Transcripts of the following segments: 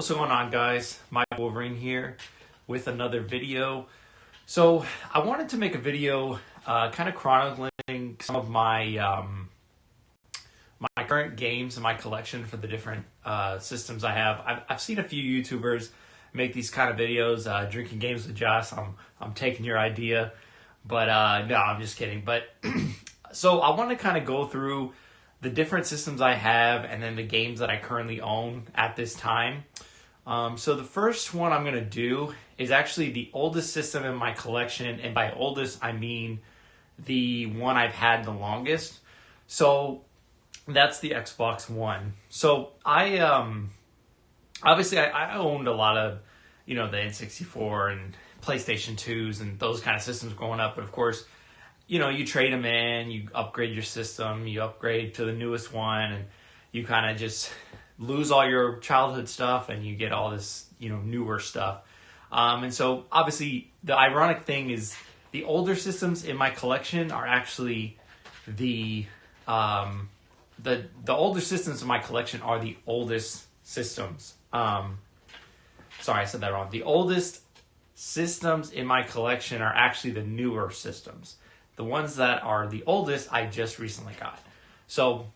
What's going on, guys? Mike Wolverine here with another video. So I wanted to make a video kind of chronicling some of my my current games in my collection for the different systems I have. I've seen a few YouTubers make these kind of videos, drinking games with Josh. I'm taking your idea, but no, I'm just kidding. But so I want to kind of go through the different systems I have and then the games that I currently own at this time. So the first one I'm going to do is actually the oldest system in my collection, and by oldest I mean the one I've had the longest. So that's the Xbox One. So I obviously I owned a lot of, the N64 and PlayStation 2s and those kind of systems growing up, but of course, you trade them in, you upgrade your system, you upgrade to the newest one, and you kind of just lose all your childhood stuff and you get all this, newer stuff. And so obviously the ironic thing is the older systems in my collection are actually the older systems in my collection are the oldest systems. Sorry, I said that wrong. The oldest systems in my collection are actually the newer systems. The ones that are the oldest, I just recently got. So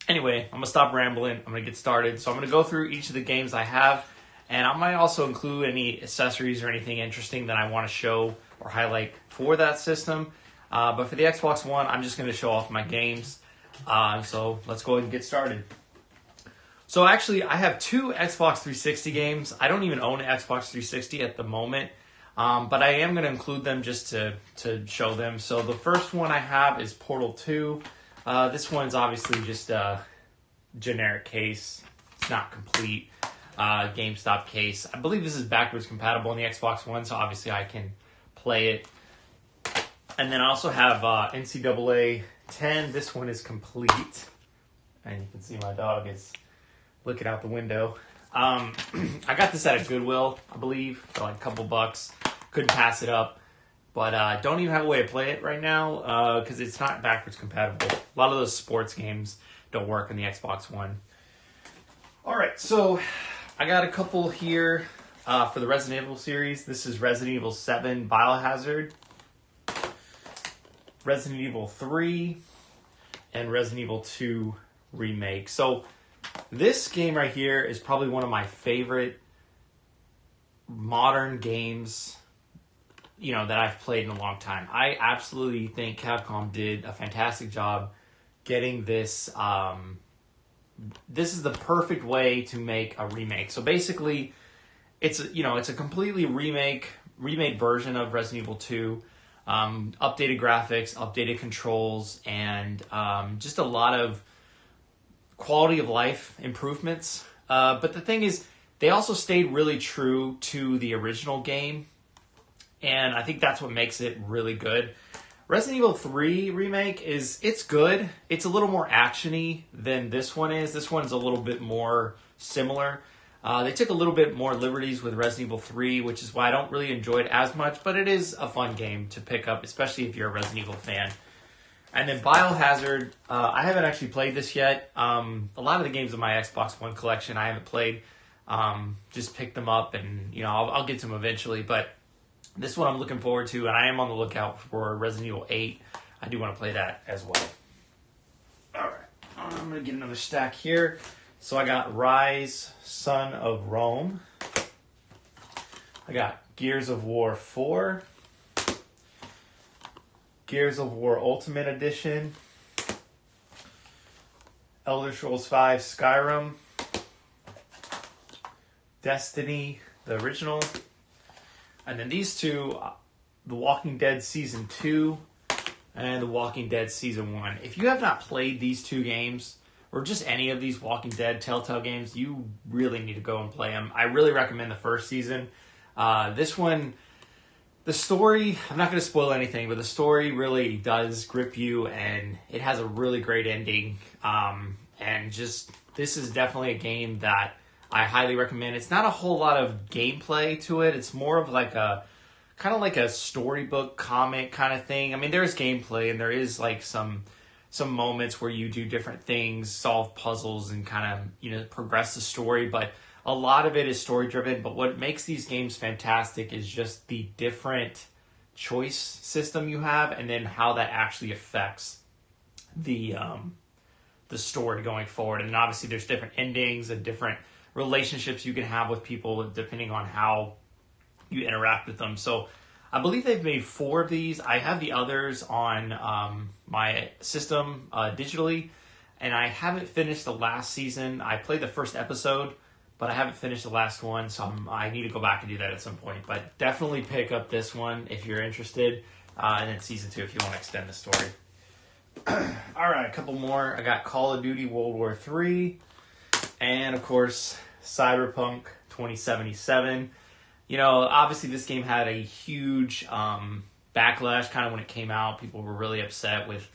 anyway, I'm going to stop rambling. I'm going to get started. So I'm going to go through each of the games I have, and I might also include any accessories or anything interesting that I want to show or highlight for that system. But for the Xbox One, I'm just going to show off my games. So let's go ahead and get started. So actually, I have two Xbox 360 games. I don't even own an Xbox 360 at the moment. But I am going to include them just to show them. So the first one I have is Portal 2. This one's obviously just a generic case. It's not complete. GameStop case. I believe this is backwards compatible on the Xbox One, so obviously I can play it. And then I also have NCAA 10. This one is complete. And you can see my dog is looking out the window. I got this at a Goodwill, I believe, for like a couple bucks. Couldn't pass it up. But don't even have a way to play it right now because it's not backwards compatible. A lot of those sports games don't work on the Xbox One. All right, so I got a couple here for the Resident Evil series. This is Resident Evil 7 Biohazard, Resident Evil 3, and Resident Evil 2 Remake. So this game right here is probably one of my favorite modern games, that I've played in a long time. I absolutely think Capcom did a fantastic job getting this. This is the perfect way to make a remake. So basically, it's a completely remade version of Resident Evil 2. Updated graphics, updated controls, and just a lot of quality of life improvements. But the thing is, they also stayed really true to the original game, and I think that's what makes it really good. Resident Evil 3 Remake it's good. It's a little more actiony than this one is. This one's a little bit more similar. They took a little bit more liberties with Resident Evil 3, which is why I don't really enjoy it as much, but it is a fun game to pick up, especially if you're a Resident Evil fan. And then Biohazard, I haven't actually played this yet. A lot of the games in my Xbox One collection I haven't played. Just picked them up, and I'll get to them eventually. But this one I'm looking forward to, and I am on the lookout for Resident Evil 8. I do want to play that as well. All right, I'm going to get another stack here. So I got Rise, Son of Rome. I got Gears of War 4. Gears of War Ultimate Edition. Elder Scrolls V Skyrim. Destiny, the original. And then these two, The Walking Dead Season 2 and The Walking Dead Season 1. If you have not played these two games, or just any of these Walking Dead Telltale games, you really need to go and play them. I really recommend the first season. This one, the story, I'm not going to spoil anything, but the story really does grip you, and it has a really great ending. And just, this is definitely a game that I highly recommend. It's not a whole lot of gameplay to it. It's more of like a, kind of like a storybook comic kind of thing. I mean, there is gameplay, and there is like some moments where you do different things, solve puzzles, and kind of, progress the story. But a lot of it is story driven, but what makes these games fantastic is just the different choice system you have, and then how that actually affects the story going forward. And obviously there's different endings and different relationships you can have with people depending on how you interact with them. So I believe they've made 4 of these. I have the others on my system digitally, and I haven't finished the last season. I played the first episode, but I haven't finished the last one, so I need to go back and do that at some point. But definitely pick up this one if you're interested, and then season 2 if you want to extend the story. All right, a couple more. I got Call of Duty World War III, and of course, Cyberpunk 2077. You know, obviously this game had a huge backlash kind of when it came out. People were really upset with,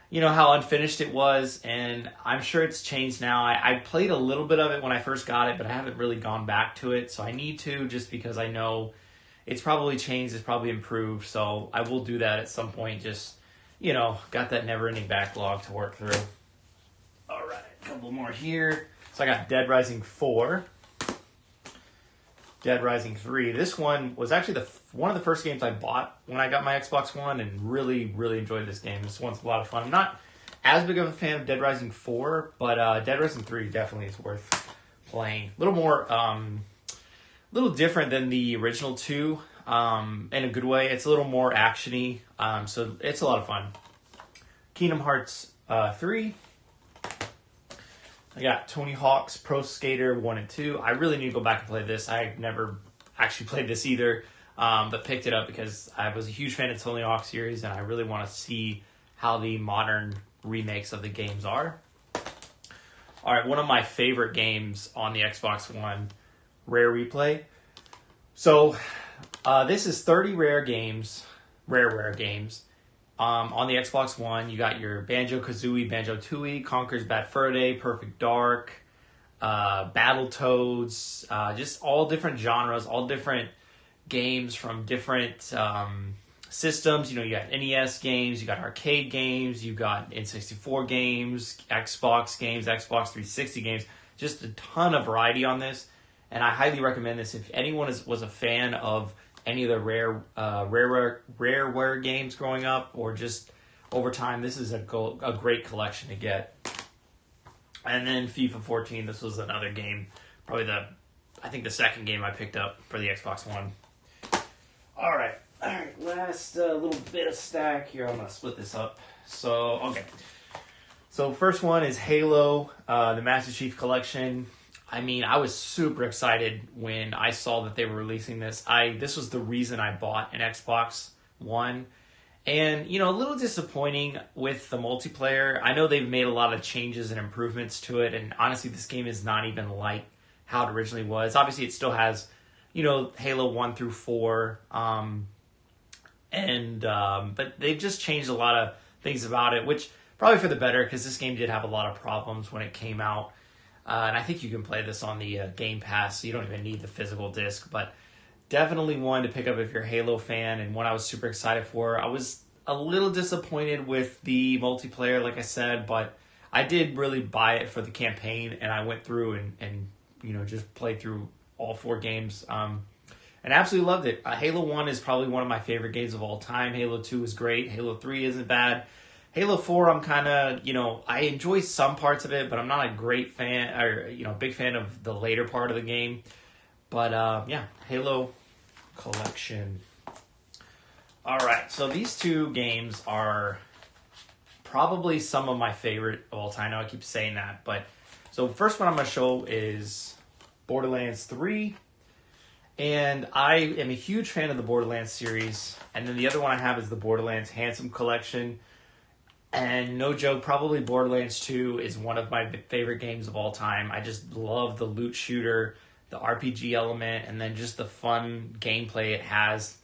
you know, how unfinished it was, and I'm sure it's changed now. I played a little bit of it when I first got it, but I haven't really gone back to it, so I need to, just because I know it's probably changed, it's probably improved, so I will do that at some point. Just, you know, got that never-ending backlog to work through. All right, a couple more here. So I got Dead Rising 4. Dead Rising 3. This one was actually one of the first games I bought when I got my Xbox One, and really, really enjoyed this game. This one's a lot of fun. I'm not as big of a fan of Dead Rising 4, but Dead Rising 3 definitely is worth playing. A little more, little different than the original 2, in a good way. It's a little more actiony, so it's a lot of fun. Kingdom Hearts 3. I got Tony Hawk's Pro Skater 1 and 2. I really need to go back and play this. I never actually played this either, but picked it up because I was a huge fan of Tony Hawk series, and I really want to see how the modern remakes of the games are. All right, one of my favorite games on the Xbox One, Rare Replay. So this is 30 rare games. On the Xbox One, you got your Banjo-Kazooie, Banjo-Tooie, Conker's Bad Fur Day, Perfect Dark, Battletoads, just all different genres, all different games from different systems. You know, you got NES games, you got arcade games, you got N64 games, Xbox games, Xbox 360 games, just a ton of variety on this. And I highly recommend this if anyone was a fan of any of the rareware games growing up, or just over time. This is a great collection to get. And then FIFA 14. This was another game, probably I think the second game I picked up for the Xbox One. All right. Last little bit of stack here. I'm gonna split this up. So okay. So first one is Halo, the Master Chief Collection. I mean, I was super excited when I saw that they were releasing this. This was the reason I bought an Xbox One. And, you know, a little disappointing with the multiplayer. I know they've made a lot of changes and improvements to it, and honestly, this game is not even like how it originally was. Obviously, it still has, you know, Halo 1 through 4, but they've just changed a lot of things about it, which probably for the better, because this game did have a lot of problems when it came out. And I think you can play this on the Game Pass, so you don't even need the physical disc. But definitely one to pick up if you're a Halo fan, and one I was super excited for. I was a little disappointed with the multiplayer, like I said, but I did really buy it for the campaign, and I went through and you know, just played through all 4 games. And absolutely loved it. Halo 1 is probably one of my favorite games of all time. Halo 2 is great. Halo 3 isn't bad. Halo 4, I'm kind of, you know, I enjoy some parts of it, but I'm not a great fan, or, you know, big fan of the later part of the game. But, yeah, Halo Collection. All right, so these 2 games are probably some of my favorite of all time. I know I keep saying that, but, so first one I'm going to show is Borderlands 3. And I am a huge fan of the Borderlands series. And then the other one I have is the Borderlands Handsome Collection. And no joke, probably Borderlands 2 is one of my favorite games of all time. I just love the loot shooter, the RPG element, and then just the fun gameplay it has.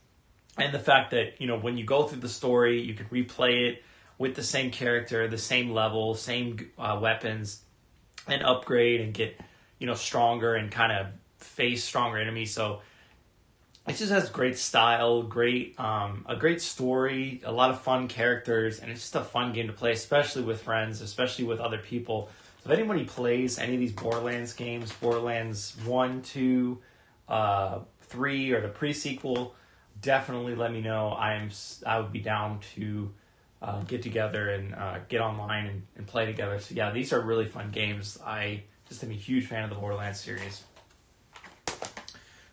And the fact that, you know, when you go through the story, you can replay it with the same character, the same level, same weapons, and upgrade and get, you know, stronger and kind of face stronger enemies. So it just has great style, a great story, a lot of fun characters, and it's just a fun game to play, especially with friends, especially with other people. So if anybody plays any of these Borderlands games, Borderlands 1, 2, 3, or the pre-sequel, definitely let me know. I would be down to get together and get online and play together. So yeah, these are really fun games. I just am a huge fan of the Borderlands series.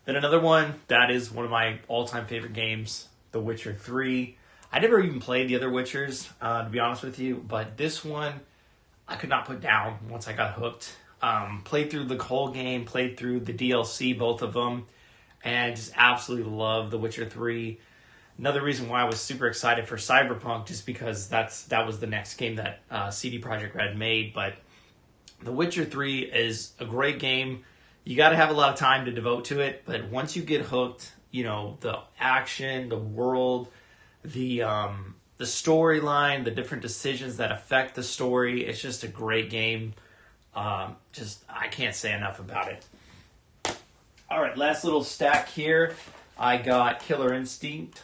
Then another one that is one of my all-time favorite games, The Witcher 3. I never even played the other Witchers, to be honest with you, but this one I could not put down once I got hooked. Played through the whole game, played through the DLC, both of them, and just absolutely love The Witcher 3. Another reason why I was super excited for Cyberpunk, just because that was the next game that CD Projekt Red made. But The Witcher 3 is a great game. You got to have a lot of time to devote to it, but once you get hooked, you know, the action, the world, the storyline, the different decisions that affect the story, it's just a great game. I can't say enough about it. All right, last little stack here. I got Killer Instinct,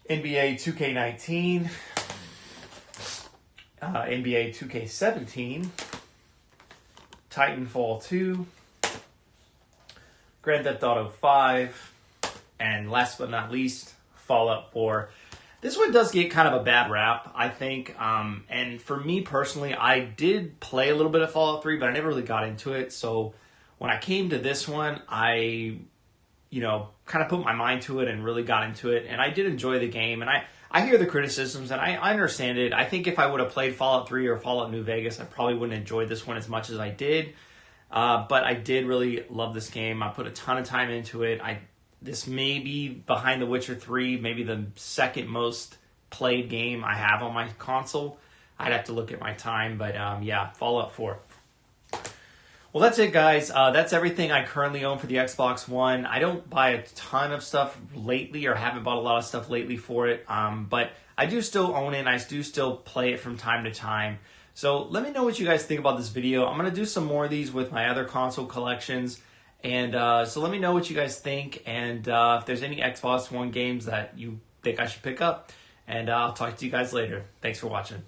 NBA 2K19, NBA 2K17, Titanfall 2, Grand Theft Auto 5, and last but not least, Fallout 4. This one does get kind of a bad rap, I think. And for me personally, I did play a little bit of Fallout 3, but I never really got into it. So when I came to this one, I, kind of put my mind to it and really got into it. And I did enjoy the game. And I hear the criticisms, and I understand it. I think if I would have played Fallout 3 or Fallout New Vegas, I probably wouldn't enjoy this one as much as I did. But I did really love this game. I put a ton of time into it. This may be behind The Witcher 3, maybe the second most played game I have on my console. I'd have to look at my time, but yeah, Fallout 4. Well, that's it, guys. That's everything I currently own for the Xbox One. I don't buy a ton of stuff lately, or haven't bought a lot of stuff lately for it, but I do still own it, and I do still play it from time to time. So let me know what you guys think about this video. I'm going to do some more of these with my other console collections. And so let me know what you guys think, and if there's any Xbox One games that you think I should pick up. And I'll talk to you guys later. Thanks for watching.